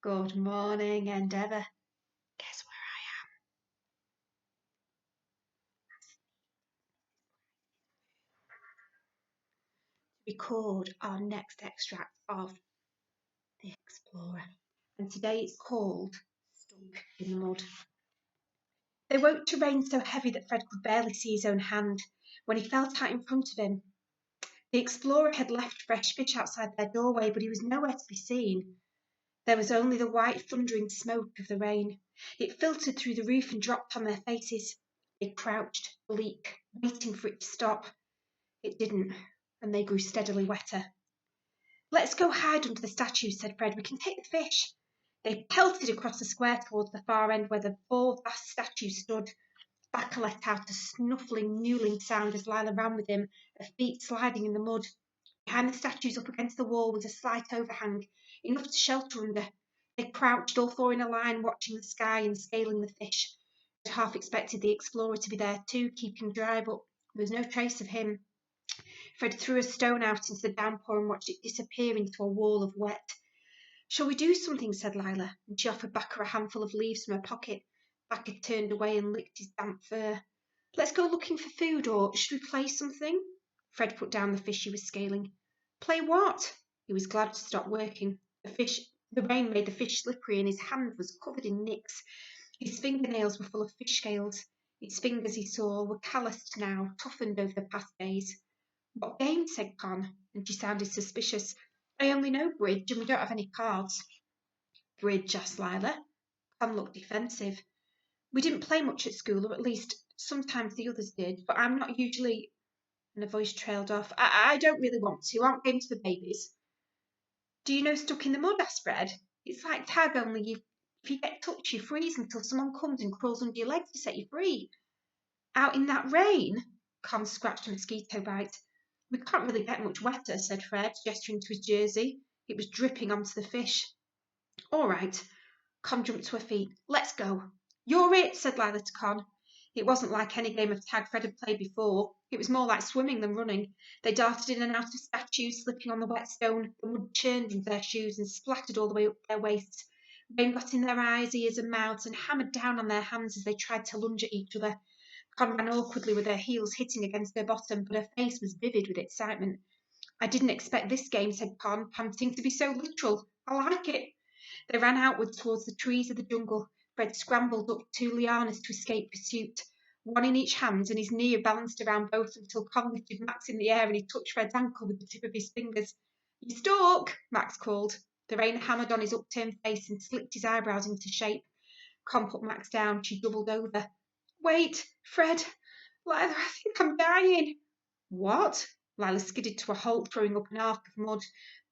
Good morning, Endeavour. Guess where I am? To record our next extract of The Explorer. And today it's called Stuck in the Mud. They woke to rain so heavy that Fred could barely see his own hand when he felt out in front of him. The Explorer had left fresh fish outside their doorway, but he was nowhere to be seen. There was only the white thundering smoke of the rain. It filtered through the roof and dropped on their faces. They crouched, bleak, waiting for it to stop. It didn't, and they grew steadily wetter. "Let's go hide under the statues," said Fred. "We can take the fish." They pelted across the square towards the far end where the four vast statues stood. Backer let out a snuffling, mewling sound as Lila ran with him, her feet sliding in the mud. Behind the statues, up against the wall, was a slight overhang, enough to shelter under. They crouched, all four in a line, watching the sky and scaling the fish. Fred half expected the Explorer to be there too, keeping dry, but there was no trace of him. Fred threw a stone out into the downpour and watched it disappear into a wall of wet. "Shall we do something?" said Lila, and she offered Backer a handful of leaves from her pocket. Backer turned away and licked his damp fur. "Let's go looking for food, or should we play something?" Fred put down the fish he was scaling. "Play what?" He was glad to stop working. The rain made the fish slippery, and his hand was covered in nicks. His fingernails were full of fish scales. His fingers, he saw, were calloused now, toughened over the past days. "What game?" said Con, and she sounded suspicious. "I only know bridge, and we don't have any cards." "Bridge?" asked Lila. Con looked defensive. "We didn't play much at school, or at least sometimes the others did, but I'm not usually—" and her voice trailed off. I don't really want to. Aren't games for babies." "Do you know Stuck in the Mud?" asked Fred. "It's like tag, only if you get touched, you freeze until someone comes and crawls under your legs to set you free." "Out in that rain?" Con scratched a mosquito bite. "We can't really get much wetter," said Fred, gesturing to his jersey. It was dripping onto the fish. "All right." Con jumped to her feet. "Let's go." "You're it," said Lila to Con. It wasn't like any game of tag Fred had played before. It was more like swimming than running. They darted in and out of statues, slipping on the wet stone. The mud churned into their shoes and splattered all the way up their waists. Rain got in their eyes, ears, and mouths, and hammered down on their hands as they tried to lunge at each other. Con ran awkwardly with her heels hitting against her bottom, but her face was vivid with excitement. "I didn't expect this game," said Con, panting, "to be so literal. I like it." They ran outward towards the trees of the jungle. Fred scrambled up two lianas to escape pursuit, one in each hand, and his knee balanced around both until Con lifted Max in the air and he touched Fred's ankle with the tip of his fingers. "You stuck!" Max called. The rain hammered on his upturned face and slicked his eyebrows into shape. Con put Max down. She doubled over. "Wait, Fred! Lila, I think I'm dying." "What?" Lila skidded to a halt, throwing up an arc of mud.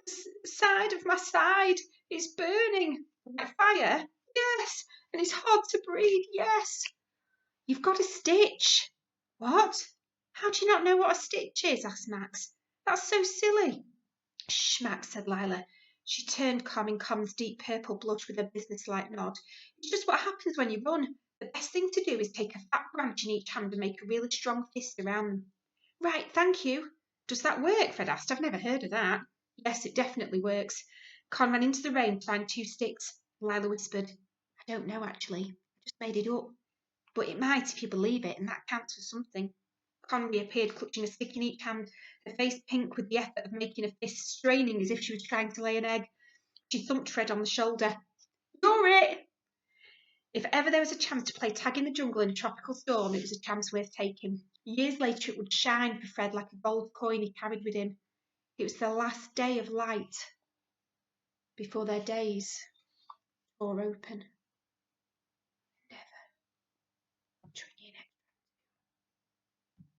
"The side of my side, it's burning." "Like fire?" "Yes, and it's hard to breathe, yes." "You've got a stitch." "What? How do you not know what a stitch is?" asked Max. "That's so silly." "Shh, Max," said Lila. She turned calm in Con's deep purple blush with a businesslike nod. "It's just what happens when you run. The best thing to do is take a fat branch in each hand and make a really strong fist around them." "Right, thank you." "Does that work?" Fred asked. "I've never heard of that." "Yes, it definitely works." Con ran into the rain to find 2 sticks. Lila whispered, "I don't know, actually. I just made it up. But it might if you believe it, and that counts for something." Con reappeared, clutching a stick in each hand, her face pink with the effort of making a fist, straining as if she was trying to lay an egg. She thumped Fred on the shoulder. "You're it!" If ever there was a chance to play tag in the jungle in a tropical storm, it was a chance worth taking. Years later it would shine for Fred like a gold coin he carried with him. It was the last day of light before their days tore open.